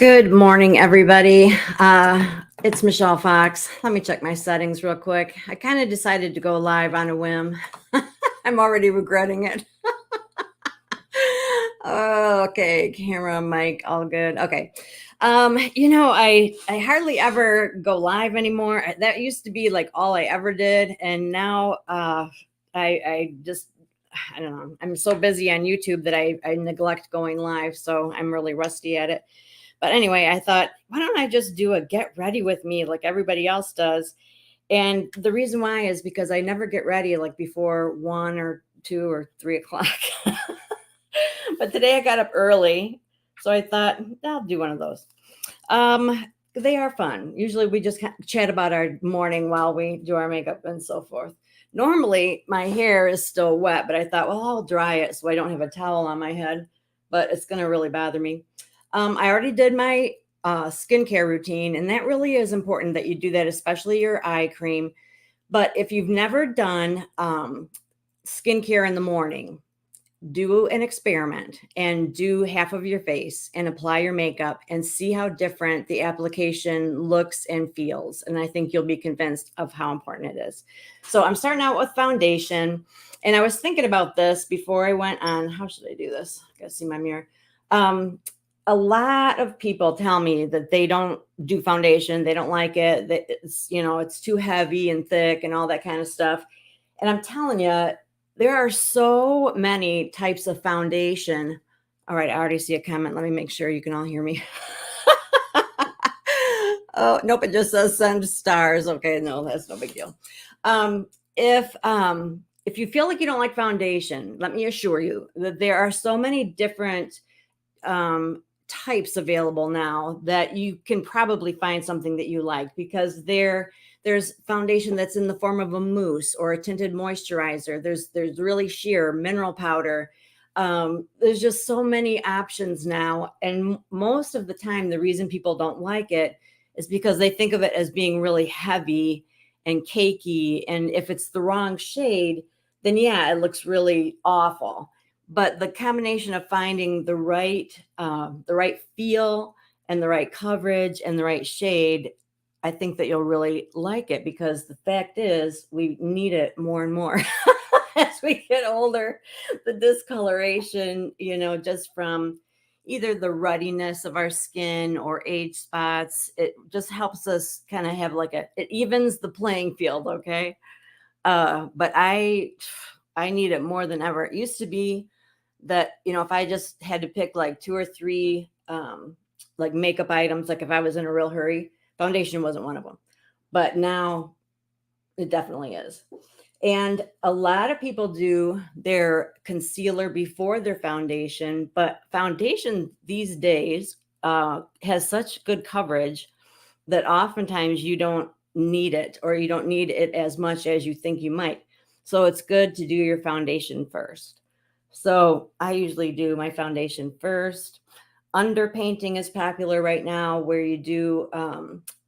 Good morning, everybody. It's Michelle Fox. Let me check my settings real quick. I kind of decided to go live on a whim. I'm already regretting it. Oh, okay, camera, mic, all good. Okay. I hardly ever go live anymore. That used to be like all I ever did, and now I just I don't know. I'm so busy on YouTube that I neglect going live, so I'm really rusty at it. But anyway, I thought, why don't I just do a get ready with me like everybody else does? And the reason why is because I never get ready like before 1 or 2 or 3 o'clock. But today I got up early. So I thought, I'll do one of those. They are fun. Usually we just chat about our morning while we do our makeup and so forth. Normally my hair is still wet, but I thought, well, I'll dry it so I don't have a towel on my head, but it's going to really bother me. I already did my skincare routine, and that really is important that you do that, especially your eye cream. But if you've never done skincare in the morning, do an experiment and do half of your face and apply your makeup and see how different the application looks and feels. And I think you'll be convinced of how important it is. So I'm starting out with foundation. And I was thinking about this before I went on. How should I do this? I gotta see my mirror. A lot of people tell me that they don't do foundation. They don't like it. That it's too heavy and thick and all that kind of stuff. And I'm telling you, there are so many types of foundation. All right, I already see a comment. Let me make sure you can all hear me. Oh, nope, it just says send stars. Okay, no, that's no big deal. If you feel like you don't like foundation, let me assure you that there are so many different types available now that you can probably find something that you like, because there's foundation that's in the form of a mousse or a tinted moisturizer. There's really sheer mineral powder. There's just so many options now, and most of the time the reason people don't like it is because they think of it as being really heavy and cakey, and if it's the wrong shade, then yeah, it looks really awful. But the combination of finding the right feel and the right coverage and the right shade, I think that you'll really like it, because the fact is we need it more and more as we get older. The discoloration, just from either the ruddiness of our skin or age spots, it just helps us kind of have it evens the playing field. Okay. But I need it more than ever. It used to be that, if I just had to pick like 2 or 3 like makeup items, like if I was in a real hurry, foundation wasn't one of them. But now it definitely is. And a lot of people do their concealer before their foundation, but foundation these days has such good coverage that oftentimes you don't need it, or you don't need it as much as you think you might. So it's good to do your foundation first. So I usually do my foundation first. Underpainting is popular right now, where you do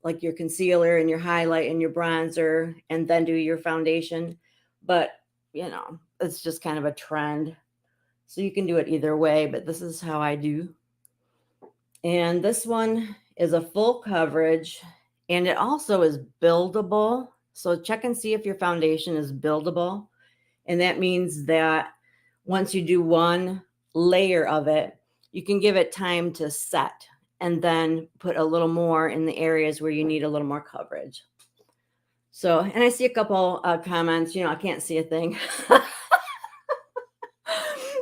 like your concealer and your highlight and your bronzer and then do your foundation. But, it's just kind of a trend. So you can do it either way, but this is how I do. And this one is a full coverage, and it also is buildable. So check and see if your foundation is buildable. And that means that once you do one layer of it, you can give it time to set and then put a little more in the areas where you need a little more coverage. So, and I see a couple comments, I can't see a thing, but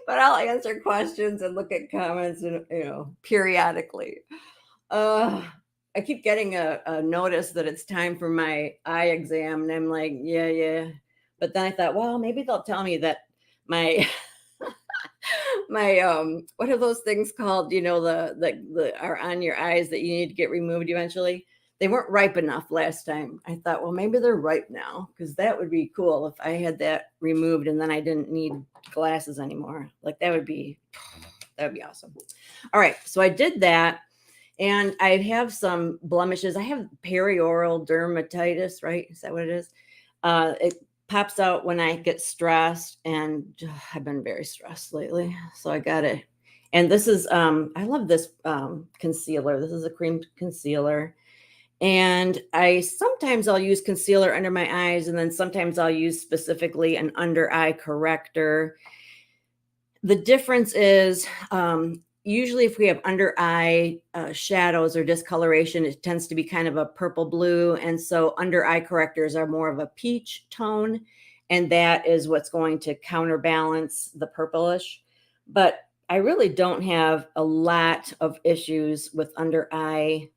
I'll answer questions and look at comments, and, periodically. I keep getting a notice that it's time for my eye exam, and I'm like, yeah. But then I thought, well, maybe they'll tell me that my what are those things called, the are on your eyes that you need to get removed eventually. They weren't ripe enough last time. I thought, well, maybe they're ripe now, because that would be cool if I had that removed and then I didn't need glasses anymore. Like that would be awesome. All right, so I did that, and I have some blemishes. I have perioral dermatitis, right? Is that what it is? It pops out when I get stressed, and I've been very stressed lately. So I got to And this is, I love this concealer. This is a cream concealer. And sometimes I'll use concealer under my eyes, and then sometimes I'll use specifically an under eye corrector. The difference is, usually if we have under eye shadows or discoloration, it tends to be kind of a purple blue. And so under eye correctors are more of a peach tone. And that is what's going to counterbalance the purplish. But I really don't have a lot of issues with under eye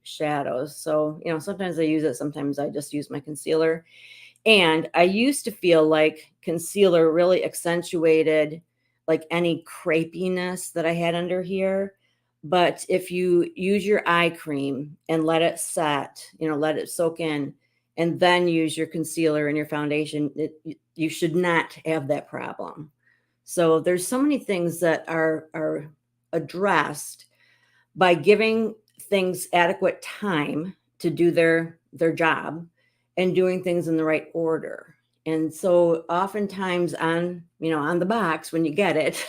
shadows. So, sometimes I use it, sometimes I just use my concealer. And I used to feel like concealer really accentuated like any crepiness that I had under here. But if you use your eye cream and let it set, let it soak in, and then use your concealer and your foundation, you should not have that problem. So there's so many things that are addressed by giving things adequate time to do their job and doing things in the right order. And so oftentimes on the box, when you get it,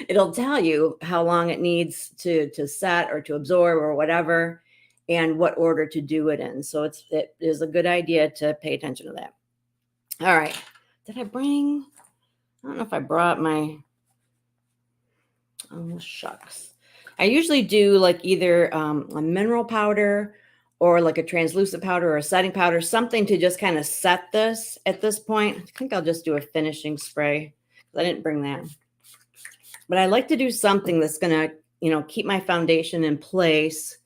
it'll tell you how long it needs to set or to absorb or whatever, and what order to do it in. So it is a good idea to pay attention to that. All right. I don't know if I brought oh, shucks. I usually do like either a mineral powder or like a translucent powder or a setting powder, something to just kind of set this at this point. I think I'll just do a finishing spray. I didn't bring that. But I like to do something that's going to, keep my foundation in place.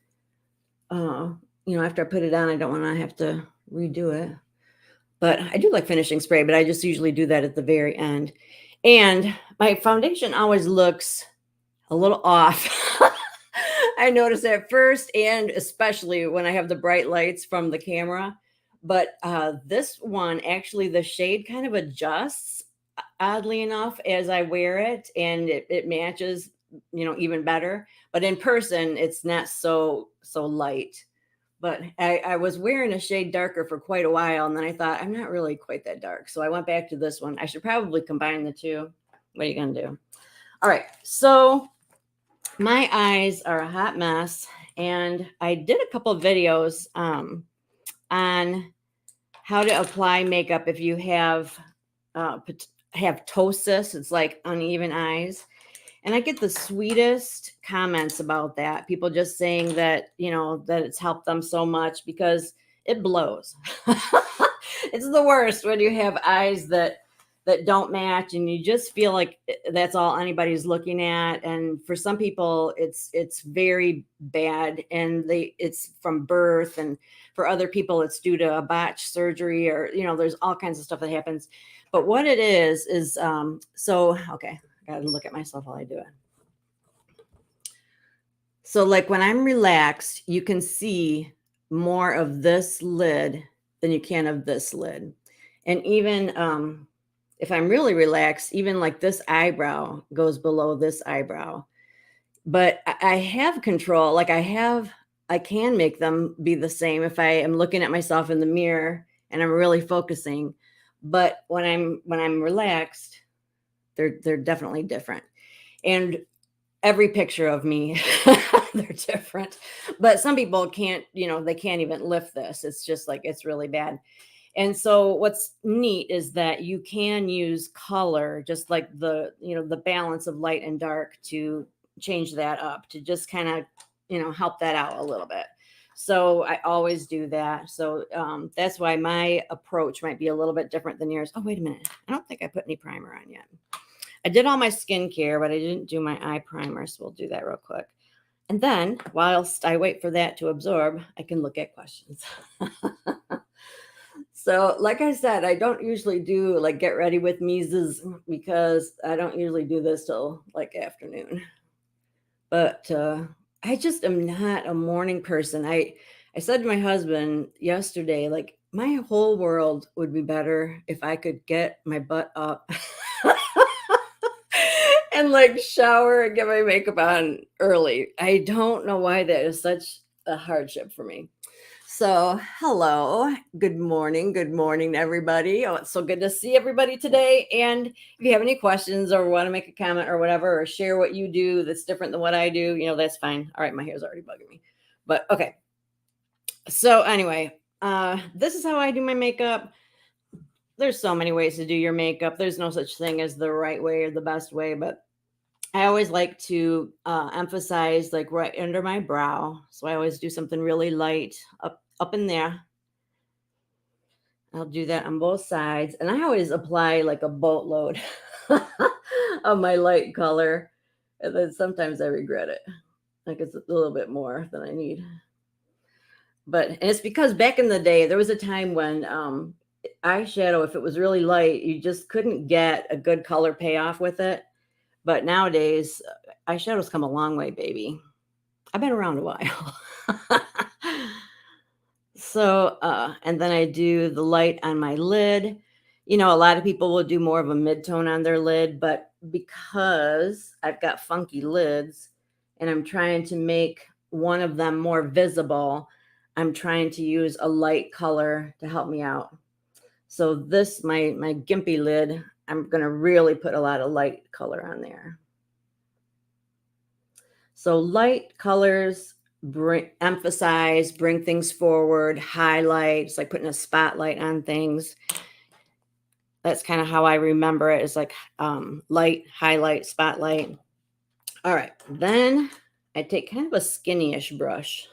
After I put it on, I don't want to have to redo it. But I do like finishing spray, but I just usually do that at the very end. And my foundation always looks a little off. I notice at first, and especially when I have the bright lights from the camera. But this one, actually, the shade kind of adjusts, oddly enough, as I wear it, and it matches, even better. But in person, it's not so light. But I was wearing a shade darker for quite a while, and then I thought, I'm not really quite that dark. So I went back to this one. I should probably combine the two. What are you going to do? All right. So my eyes are a hot mess, and I did a couple of videos on how to apply makeup if you have ptosis. It's like uneven eyes. And I get the sweetest comments about that. People just saying that, that it's helped them so much because it blows. It's the worst when you have eyes that don't match and you just feel like that's all anybody's looking at. And for some people, it's very bad, and it's from birth. And for other people, it's due to a botched surgery, or, there's all kinds of stuff that happens. But what it is, okay. I got to look at myself while I do it. So like when I'm relaxed, you can see more of this lid than you can of this lid. And even if I'm really relaxed, even like this eyebrow goes below this eyebrow. But I have control. Like I can make them be the same if I am looking at myself in the mirror and I'm really focusing. But when I'm relaxed, they're definitely different. And every picture of me, they're different. But some people can't, they can't even lift this. It's just like, it's really bad. And so what's neat is that you can use color, just like the balance of light and dark, to change that up, to just kind of, help that out a little bit. So I always do that. So that's why my approach might be a little bit different than yours. Oh, wait a minute. I don't think I put any primer on yet. I did all my skincare, but I didn't do my eye primer. So we'll do that real quick. And then whilst I wait for that to absorb, I can look at questions. So like I said, I don't usually do like get ready with me's because I don't usually do this till like afternoon. But I just am not a morning person. I said to my husband yesterday, like my whole world would be better if I could get my butt up and like shower and get my makeup on early. I don't know why that is such a hardship for me. So, hello, good morning, everybody. Oh, it's so good to see everybody today. And if you have any questions or want to make a comment or whatever, or share what you do that's different than what I do, that's fine. All right, my hair's already bugging me, but okay. So, anyway, this is how I do my makeup. There's so many ways to do your makeup. There's no such thing as the right way or the best way, but I always like to emphasize like right under my brow. So I always do something really light up in there. I'll do that on both sides. And I always apply like a boatload of my light color. And then sometimes I regret it. Like it's a little bit more than I need. And it's because back in the day, there was a time when eyeshadow, if it was really light, you just couldn't get a good color payoff with it. But nowadays, eyeshadow's come a long way, baby. I've been around a while. So, and then I do the light on my lid. A lot of people will do more of a mid-tone on their lid, but because I've got funky lids and I'm trying to make one of them more visible, I'm trying to use a light color to help me out. So this, my gimpy lid, I'm going to really put a lot of light color on there. So light colors bring things forward, highlights, like putting a spotlight on things. That's kind of how I remember it. It's like light, highlight, spotlight. All right. Then I take kind of a skinny-ish brush,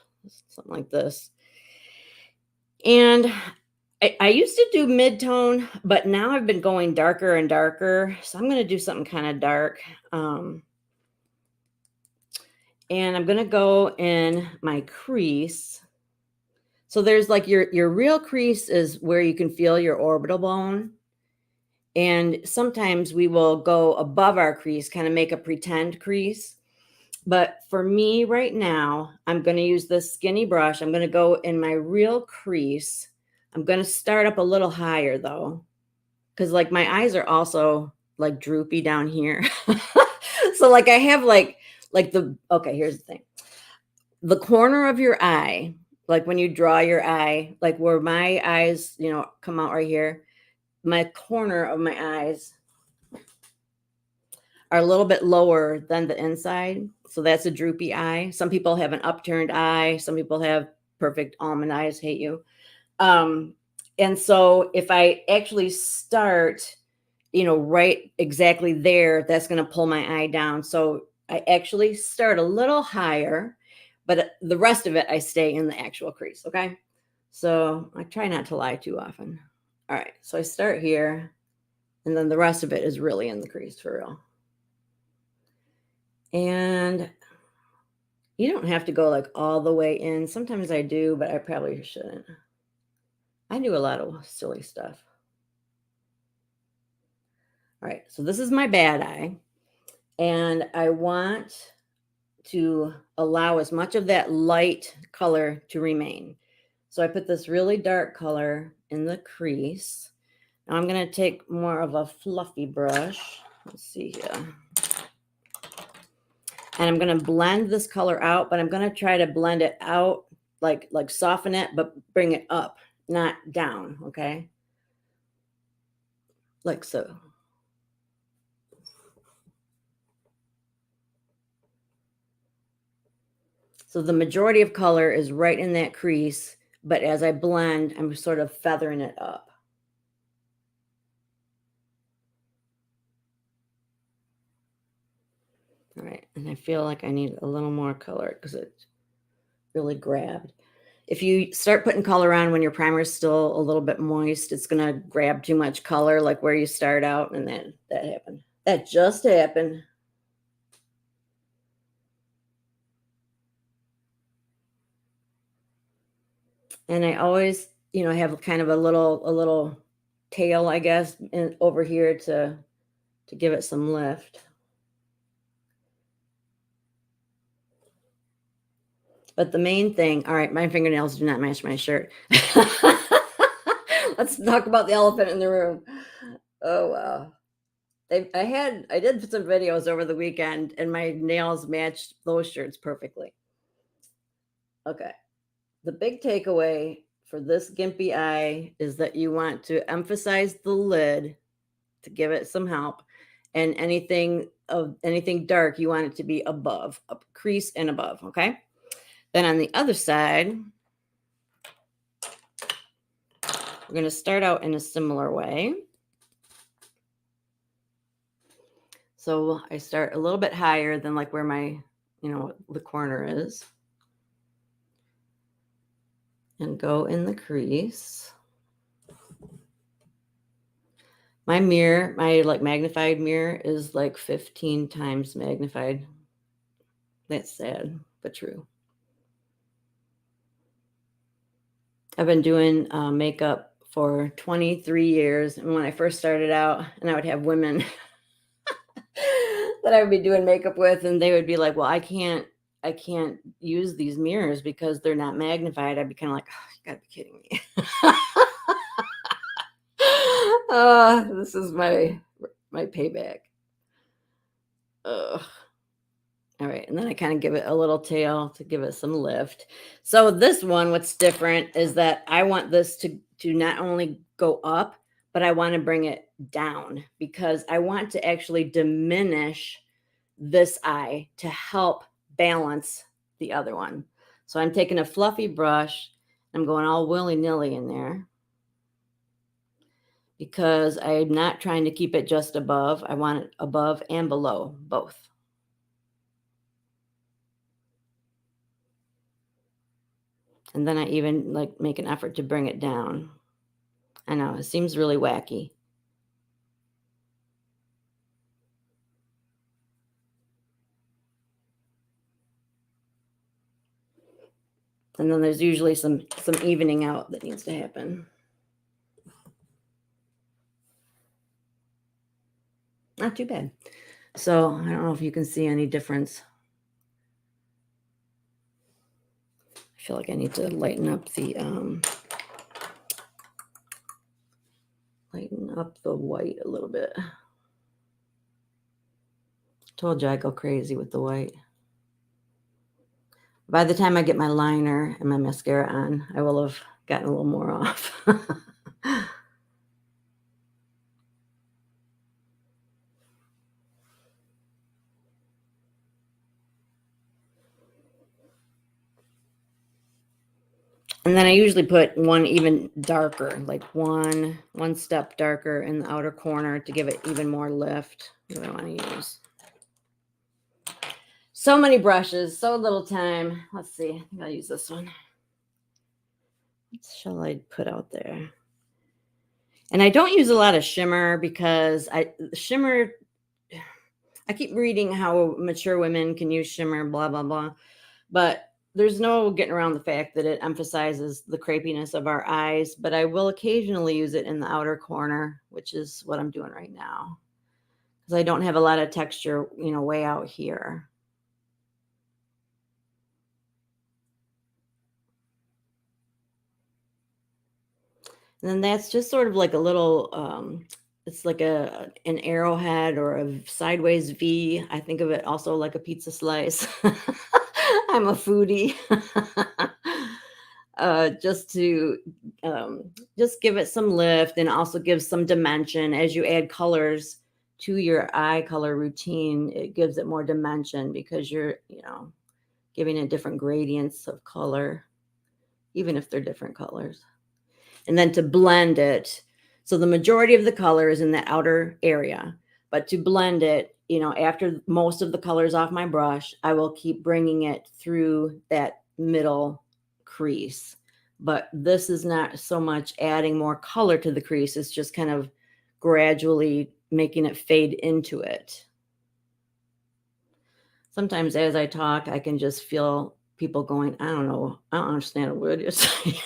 something like this. And I used to do mid-tone, but now I've been going darker and darker. So I'm going to do something kind of dark. And I'm going to go in my crease. So there's like your real crease is where you can feel your orbital bone. And sometimes we will go above our crease, kind of make a pretend crease. But for me right now, I'm going to use this skinny brush. I'm going to go in my real crease. I'm going to start up a little higher though, because like my eyes are also like droopy down here. So like I have okay, here's the thing. The corner of your eye, like when you draw your eye, like where my eyes, come out right here, my corner of my eyes are a little bit lower than the inside. So that's a droopy eye. Some people have an upturned eye. Some people have perfect almond eyes. Hate you. And so if I actually start, right exactly there, that's going to pull my eye down. So I actually start a little higher, but the rest of it, I stay in the actual crease. Okay. So I try not to lie too often. All right. So I start here and then the rest of it is really in the crease for real. And you don't have to go like all the way in. Sometimes I do, but I probably shouldn't. I do a lot of silly stuff. All right. So this is my bad eye. And I want to allow as much of that light color to remain. So I put this really dark color in the crease. Now I'm going to take more of a fluffy brush. Let's see here. And I'm going to blend this color out, but I'm going to try to blend it out, like soften it, but bring it up, not down. Okay. Like so. So the majority of color is right in that crease, but as I blend, I'm sort of feathering it up. All right, and I feel like I need a little more color because it really grabbed. If you start putting color on when your primer is still a little bit moist, it's going to grab too much color, like where you start out, and that happened. That just happened. And I always, have kind of a little tail, I guess, over here to give it some lift. But the main thing, all right, my fingernails do not match my shirt. Let's talk about the elephant in the room. Oh wow. I did some videos over the weekend and my nails matched those shirts perfectly. Okay. The big takeaway for this gimpy eye is that you want to emphasize the lid to give it some help, and anything dark, you want it to be above, up crease and above, okay? Then on the other side, we're going to start out in a similar way. So I start a little bit higher than like where my, the corner is, and go in the crease. My mirror, my like magnified mirror is like 15 times magnified. That's sad, but true. I've been doing makeup for 23 years. And when I first started out, and I would have women that I would be doing makeup with, and they would be like, well, I can't use these mirrors because they're not magnified. I'd be kind of like, oh, you gotta be kidding me. This is my payback. Ugh. All right, and then I kind of give it a little tail to give it some lift. So this one, what's different is that I want this to not only go up, but I want to bring it down because I want to actually diminish this eye to help balance the other one. So I'm taking a fluffy brush, I'm going all willy-nilly in there because I'm not trying to keep it just above. I want it above and below, both. And then I even like make an effort to bring it down. I know it seems really wacky. And then there's usually some evening out that needs to happen. Not too bad. So I don't know if you can see any difference. I feel like I need to lighten up the white a little bit. Told you I go crazy with the white. By the time I get my liner and my mascara on, I will have gotten a little more off. And then I usually put one even darker, like one step darker in the outer corner to give it even more lift. What do I want to use? So many brushes, so little time. Let's see. I think I'll use this one. What shall I put out there? And I don't use a lot of shimmer because I keep reading how mature women can use shimmer, blah, blah, blah. But there's no getting around the fact that it emphasizes the crepiness of our eyes, but I will occasionally use it in the outer corner, which is what I'm doing right now. Because I don't have a lot of texture, way out here. And then that's just sort of like a little, it's like an arrowhead or a sideways V. I think of it also like a pizza slice. I'm a foodie. Just to just give it some lift and also give some dimension as you add colors to your eye color routine. It gives it more dimension because you're, giving it different gradients of color, even if they're different colors. And then to blend it. So the majority of the color is in the outer area, but to blend it, after most of the colors off my brush, I will keep bringing it through that middle crease. But this is not so much adding more color to the crease. It's just kind of gradually making it fade into it. Sometimes as I talk, I can just feel people going, I don't know. I don't understand a word you're saying.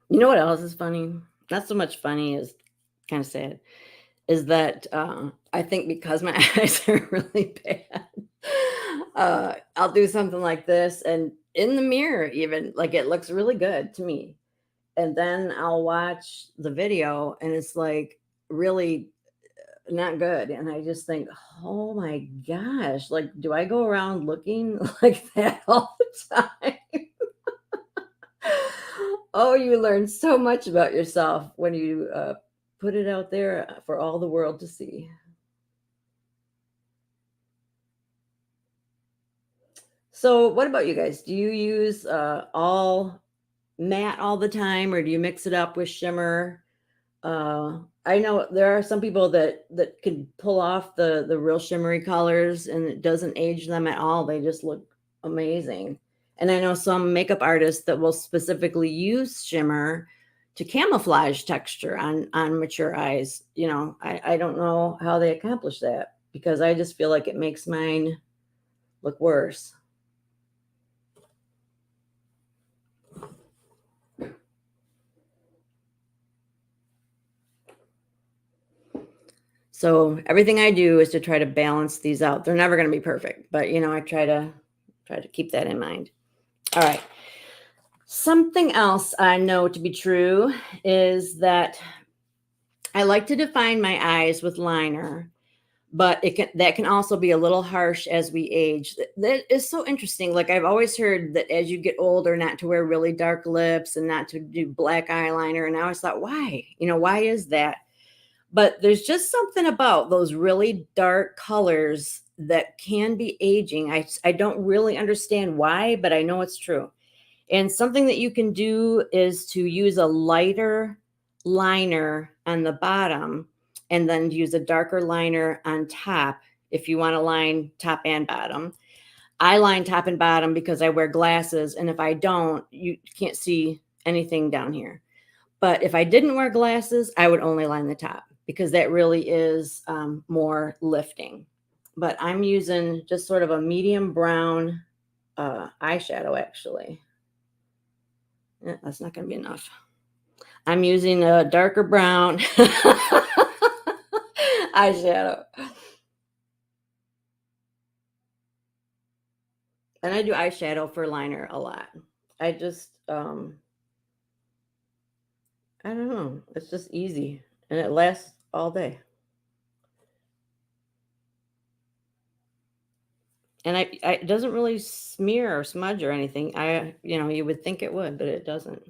You know what else is funny? Not so much funny as kind of sad, is that I think because my eyes are really bad, I'll do something like this, and in the mirror, even like it looks really good to me. And then I'll watch the video, and it's like really not good. And I just think, oh my gosh, like, do I go around looking like that all the time? Oh, you learn so much about yourself when you put it out there for all the world to see. So, what about you guys? Do you use all matte all the time, or do you mix it up with shimmer? I know there are some people that can pull off the real shimmery colors, and it doesn't age them at all. They just look amazing. And I know some makeup artists that will specifically use shimmer to camouflage texture on mature eyes. I don't know how they accomplish that, because I just feel like it makes mine look worse. So everything I do is to try to balance these out. They're never going to be perfect, but I try to keep that in mind. All right. Something else I know to be true is that I like to define my eyes with liner, but that can also be a little harsh as we age. That is so interesting. Like, I've always heard that as you get older, not to wear really dark lips and not to do black eyeliner. And I always thought, why? Why is that? But there's just something about those really dark colors that can be aging. I don't really understand why, but I know it's true. And something that you can do is to use a lighter liner on the bottom and then use a darker liner on top if you want to line top and bottom. I line top and bottom because I wear glasses, and if I don't, you can't see anything down here. But if I didn't wear glasses, I would only line the top, because that really is more lifting. But I'm using just sort of a medium brown eyeshadow, actually. That's not going to be enough. I'm using a darker brown eyeshadow. And I do eyeshadow for liner a lot. I just, I don't know. It's just easy, and it lasts all day. And it doesn't really smear or smudge or anything. You would think it would, but it doesn't.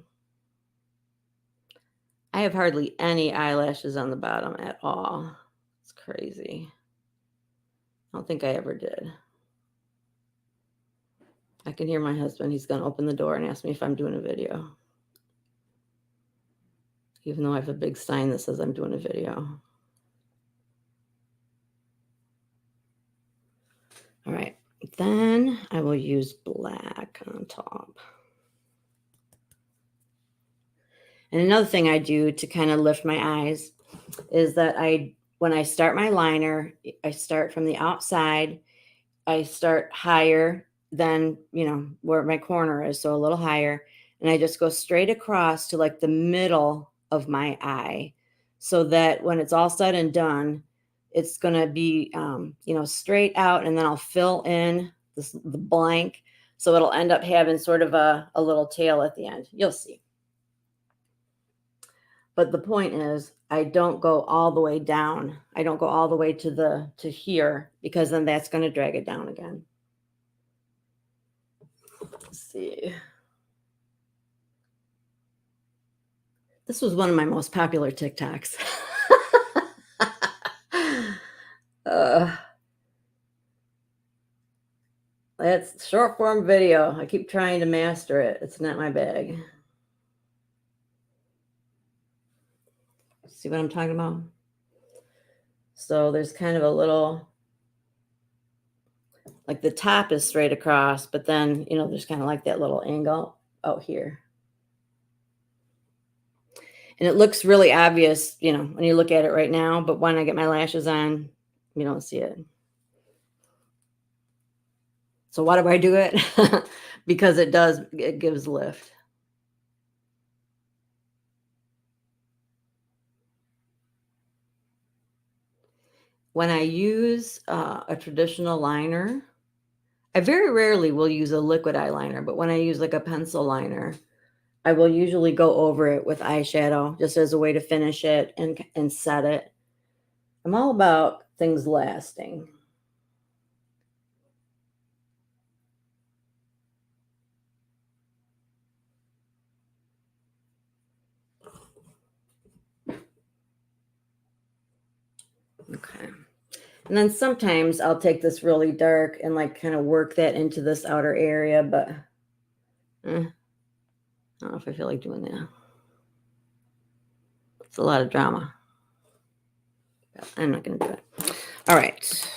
I have hardly any eyelashes on the bottom at all. It's crazy. I don't think I ever did. I can hear my husband. He's going to open the door and ask me if I'm doing a video, even though I have a big sign that says I'm doing a video. All right. Then I will use black on top. And another thing I do to kind of lift my eyes is that when I start my liner, I start from the outside. I start higher than, where my corner is, so a little higher. And I just go straight across to like the middle of my eye, so that when it's all said and done, it's going to be, straight out. And then I'll fill in the blank. So it'll end up having sort of a little tail at the end. You'll see. But the point is, I don't go all the way down. I don't go all the way to here, because then that's going to drag it down again. Let's see. This was one of my most popular TikToks. That's short form video. I keep trying to master it. It's not my bag. See what I'm talking about? So there's kind of a little, like, the top is straight across, but then, there's kind of like that little angle out here. And it looks really obvious, when you look at it right now, but when I get my lashes on, you don't see it. So why do I do it? Because it gives lift. When I use a traditional liner, I very rarely will use a liquid eyeliner, but when I use like a pencil liner, I will usually go over it with eyeshadow, just as a way to finish it and set it. I'm all about things lasting. Okay. And then sometimes I'll take this really dark and like kind of work that into this outer area, but I don't know if I feel like doing that. It's a lot of drama. I'm not going to do it. All right.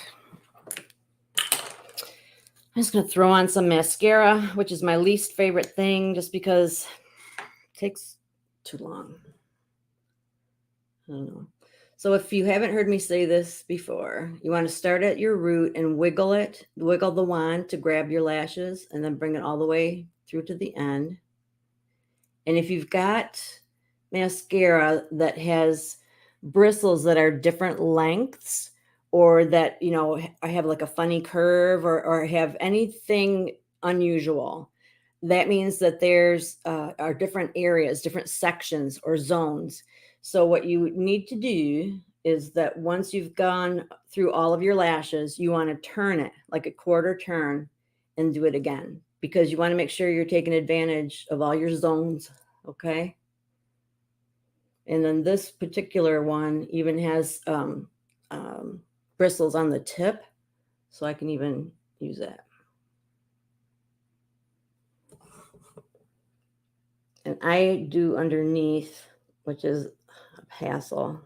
I'm just going to throw on some mascara, which is my least favorite thing just because it takes too long. I don't know. So if you haven't heard me say this before, you want to start at your root and wiggle the wand to grab your lashes and then bring it all the way through to the end. And if you've got mascara that has bristles that are different lengths, or that, I have like a funny curve, or have anything unusual, that means that there's are different areas, different sections or zones. So what you need to do is that once you've gone through all of your lashes, you want to turn it like a quarter turn and do it again, because you want to make sure you're taking advantage of all your zones. Okay. And then this particular one even has bristles on the tip, so I can even use that. And I do underneath, which is a hassle.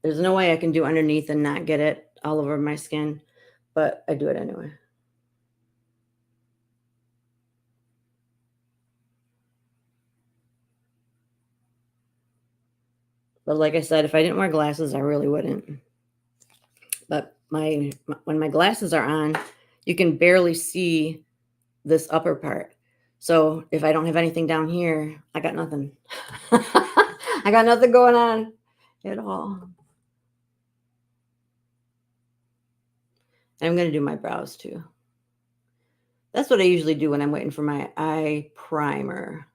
There's no way I can do underneath and not get it all over my skin, but I do it anyway. But like I said, if I didn't wear glasses, I really wouldn't. But when my glasses are on, you can barely see this upper part. So if I don't have anything down here, I got nothing. I got nothing going on at all. And I'm going to do my brows too. That's what I usually do when I'm waiting for my eye primer,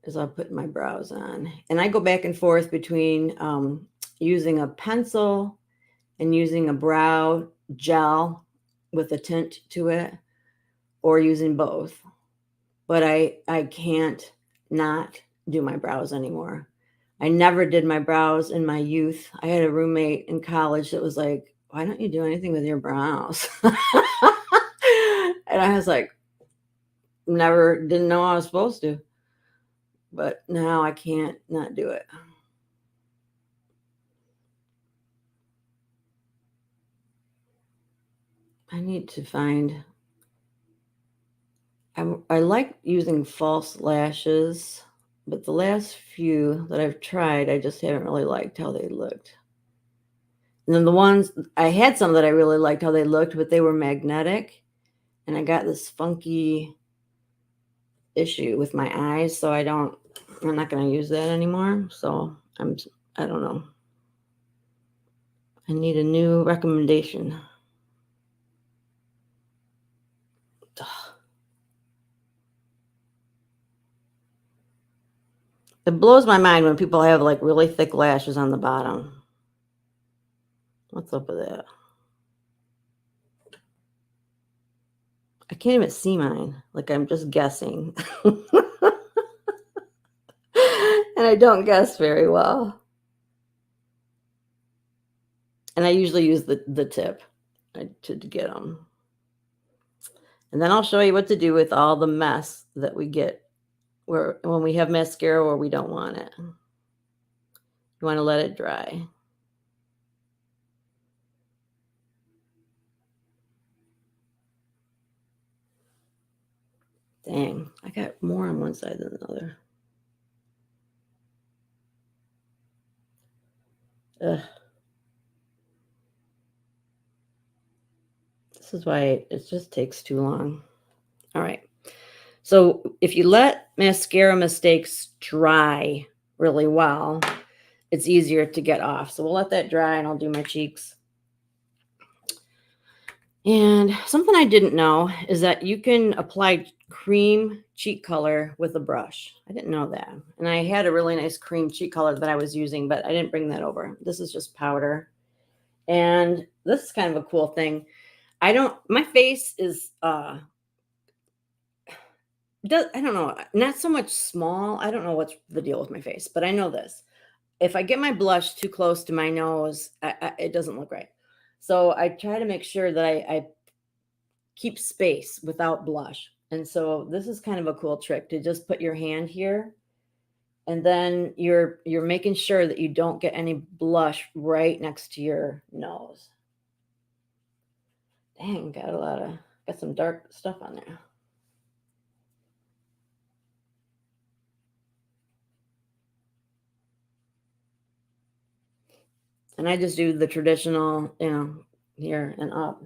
is I'll put my brows on. And I go back and forth between using a pencil and using a brow gel with a tint to it, or using both. But I can't not do my brows anymore. I never did my brows in my youth. I had a roommate in college that was like, "Why don't you do anything with your brows?" And I was like, didn't know I was supposed to. But now I can't not do it. I need to find, I like using false lashes, but the last few that I've tried, I just haven't really liked how they looked. And then the ones, I had some that I really liked how they looked, but they were magnetic. And I got this funky issue with my eyes. So I'm not going to use that anymore. So I don't know. I need a new recommendation. It blows my mind when people have like really thick lashes on the bottom. What's up with that? I can't even see mine. Like, I'm just guessing. And I don't guess very well. And I usually use the tip to get them. And then I'll show you what to do with all the mess that we get when we have mascara where we don't want it. You want to let it dry. Dang, I got more on one side than the other. Ugh. This is why it just takes too long. All right. So if you let mascara mistakes dry really well, it's easier to get off. So we'll let that dry and I'll do my cheeks. And something I didn't know is that you can apply cream cheek color with a brush. I didn't know that. And I had a really nice cream cheek color that I was using, but I didn't bring that over. This is just powder. And this is kind of a cool thing. My face is, I don't know, not so much small. I don't know what's the deal with my face, but I know this. If I get my blush too close to my nose, it doesn't look right. So I try to make sure that I keep space without blush. And so this is kind of a cool trick to just put your hand here, and then you're making sure that you don't get any blush right next to your nose. Dang, got some dark stuff on there. And I just do the traditional, here and up.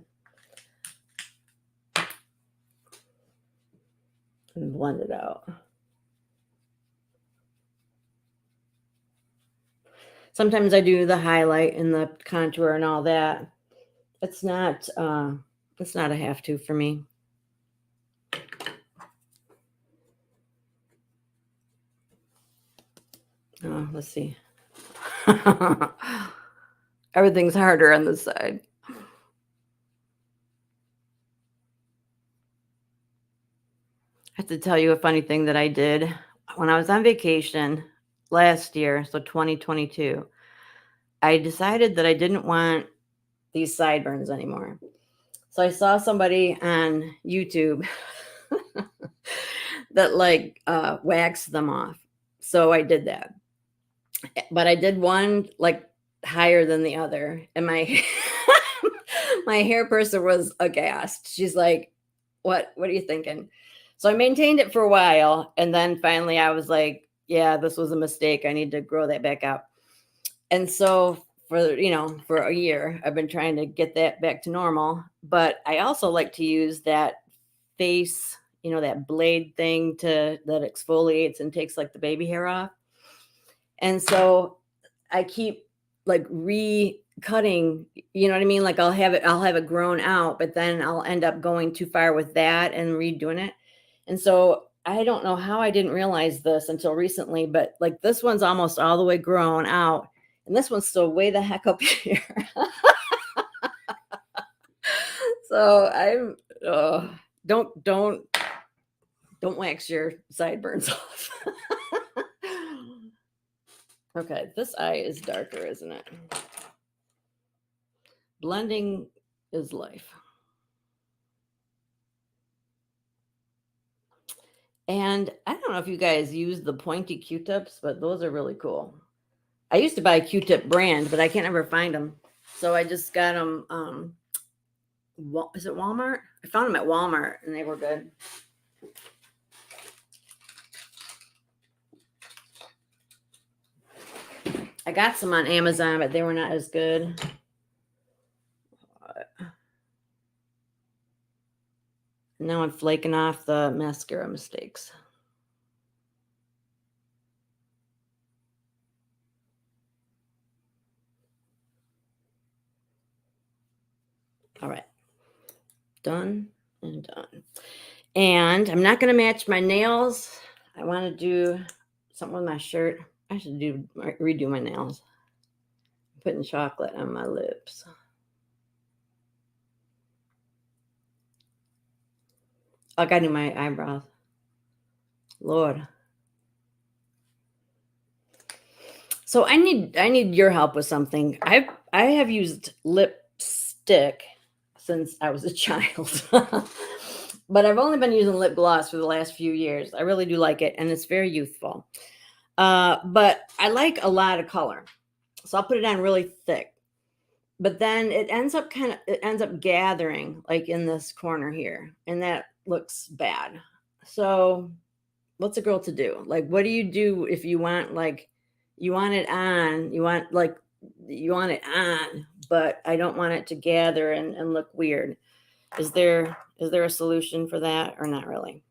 And blend it out. Sometimes I do the highlight and the contour and all that. It's not a have to for me. Oh, let's see. Everything's harder on this side. I have to tell you a funny thing that I did when I was on vacation last year, so 2022. I decided that I didn't want these sideburns anymore. So I saw somebody on YouTube that waxed them off. So I did that. But I did one like higher than the other, and my my hair person was aghast. She's like, what are you thinking? So I maintained it for a while, and then finally I was like, yeah, this was a mistake. I need to grow that back out. And so for a year, I've been trying to get that back to normal. But I also like to use that face, that blade thing that exfoliates and takes like the baby hair off. And so I keep like recutting, you know what I mean? Like I'll have it grown out, but then I'll end up going too far with that and redoing it. And so I don't know how I didn't realize this until recently, but like this one's almost all the way grown out, and this one's still way the heck up here. So I'm don't wax your sideburns off. Okay, this eye is darker, isn't it? Blending is life. And I don't know if you guys use the pointy Q-tips, but those are really cool. I used to buy a Q-tip brand, but I can't ever find them. So I just got them. Is it Walmart? I found them at Walmart, and they were good. I got some on Amazon, but they were not as good. Now I'm flaking off the mascara mistakes. All right. Done and done. And I'm not going to match my nails. I want to do something with my shirt. I should redo my nails. I'm putting chocolate on my lips. I got to do my eyebrows. Lord. So I need your help with something. I have used lipstick since I was a child. But I've only been using lip gloss for the last few years. I really do like it, and it's very youthful. But I like a lot of color. So I'll put it on really thick. But then it ends up gathering like in this corner here, and that looks bad. So what's a girl to do? Like, what do you do if you want it on, but I don't want it to gather and look weird? Is there a solution for that, or not really?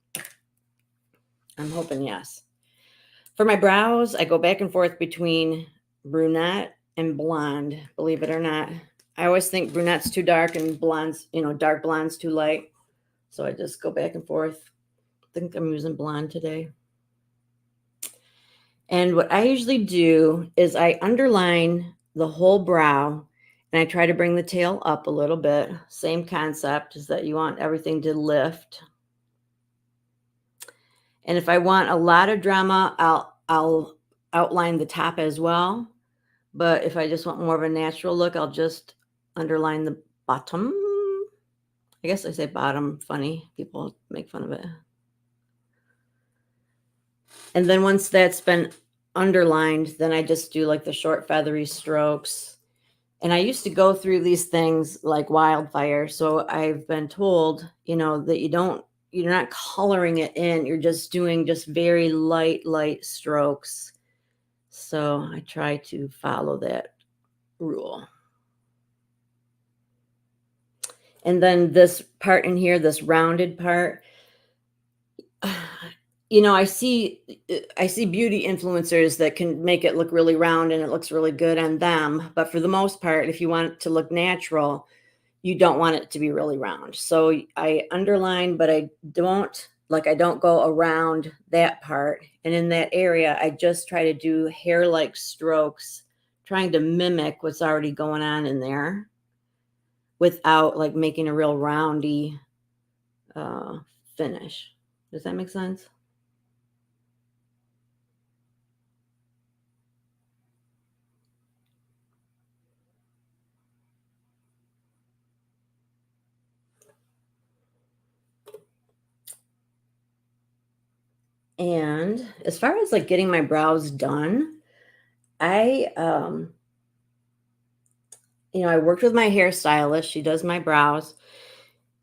I'm hoping yes. For my brows, I go back and forth between brunette and blonde, believe it or not. I always think brunette's too dark and blonde's, dark blonde's too light. So I just go back and forth. think I'm using blonde today. And what I usually do is I underline the whole brow and I try to bring the tail up a little bit. Same concept is that you want everything to lift. And if I want a lot of drama, I'll outline the top as well. But if I just want more of a natural look, I'll just underline the bottom. I guess I say bottom funny. People make fun of it. And then once that's been underlined, then I just do like the short feathery strokes. And I used to go through these things like wildfire. So I've been told, that you're not coloring it in. You're just doing just very light strokes. So I try to follow that rule. And then this part in here, this rounded part, I see beauty influencers that can make it look really round and it looks really good on them. But for the most part, if you want it to look natural, you don't want it to be really round. So I underline, but I don't go around that part. And in that area, I just try to do hair-like strokes, trying to mimic what's already going on in there without like making a real roundy finish. Does that make sense? And as far as like getting my brows done, I I worked with my hairstylist. She does my brows,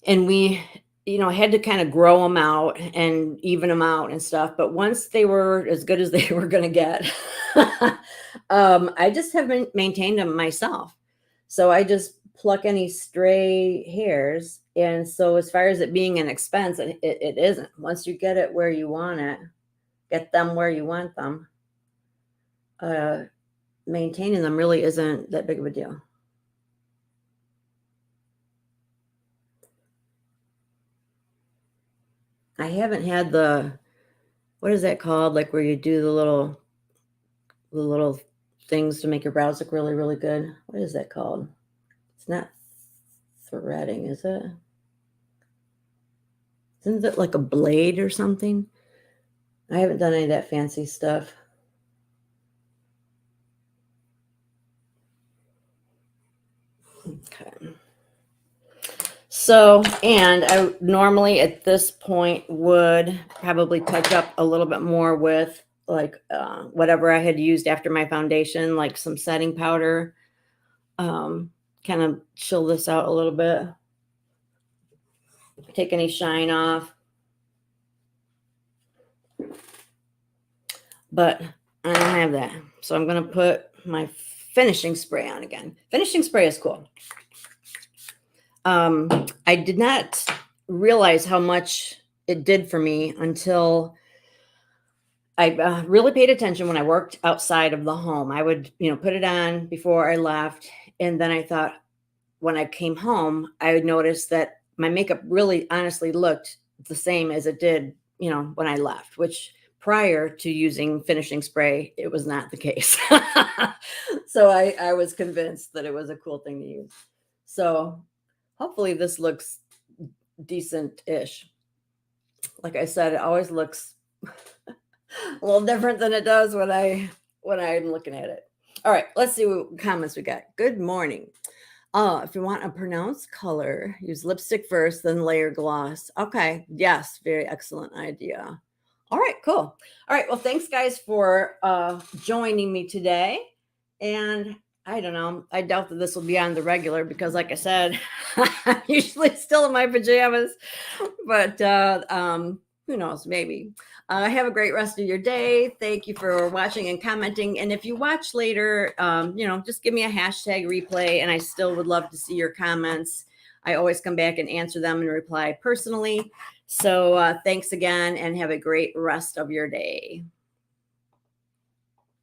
and we had to kind of grow them out and even them out and stuff. But once they were as good as they were going to get, I just haven't maintained them myself. So I just pluck any stray hairs. And so as far as it being an expense, it isn't. Once you get it where you want it, get them where you want them, maintaining them really isn't that big of a deal. I haven't had what is that called? Like where you do the little things to make your brows look really, really good. What is that called? It's not threading, is it? Isn't it like a blade or something? I haven't done any of that fancy stuff. Okay. So, and I normally at this point would probably touch up a little bit more with like whatever I had used after my foundation, like some setting powder, kind of chill this out a little bit, take any shine off. But I don't have that. So I'm going to put my finishing spray on again. Finishing spray is cool. I did not realize how much it did for me until I really paid attention when I worked outside of the home. I would, put it on before I left. And then I thought when I came home, I would notice that my makeup really honestly looked the same as it did, when I left, which prior to using finishing spray, it was not the case. So I was convinced that it was a cool thing to use. So hopefully this looks decent-ish. Like I said, it always looks a little different than it does when I'm looking at it. All right, let's see what comments we got. Good morning. If you want a pronounced color, use lipstick first, then layer gloss. Okay, yes, very excellent idea. All right, cool. All right, well, thanks guys for joining me today. And I don't know, I doubt that this will be on the regular because like I said, I'm usually still in my pajamas, but who knows, maybe. Have a great rest of your day. Thank you for watching and commenting. And if you watch later, just give me a hashtag replay and I still would love to see your comments. I always come back and answer them and reply personally. So thanks again and have a great rest of your day.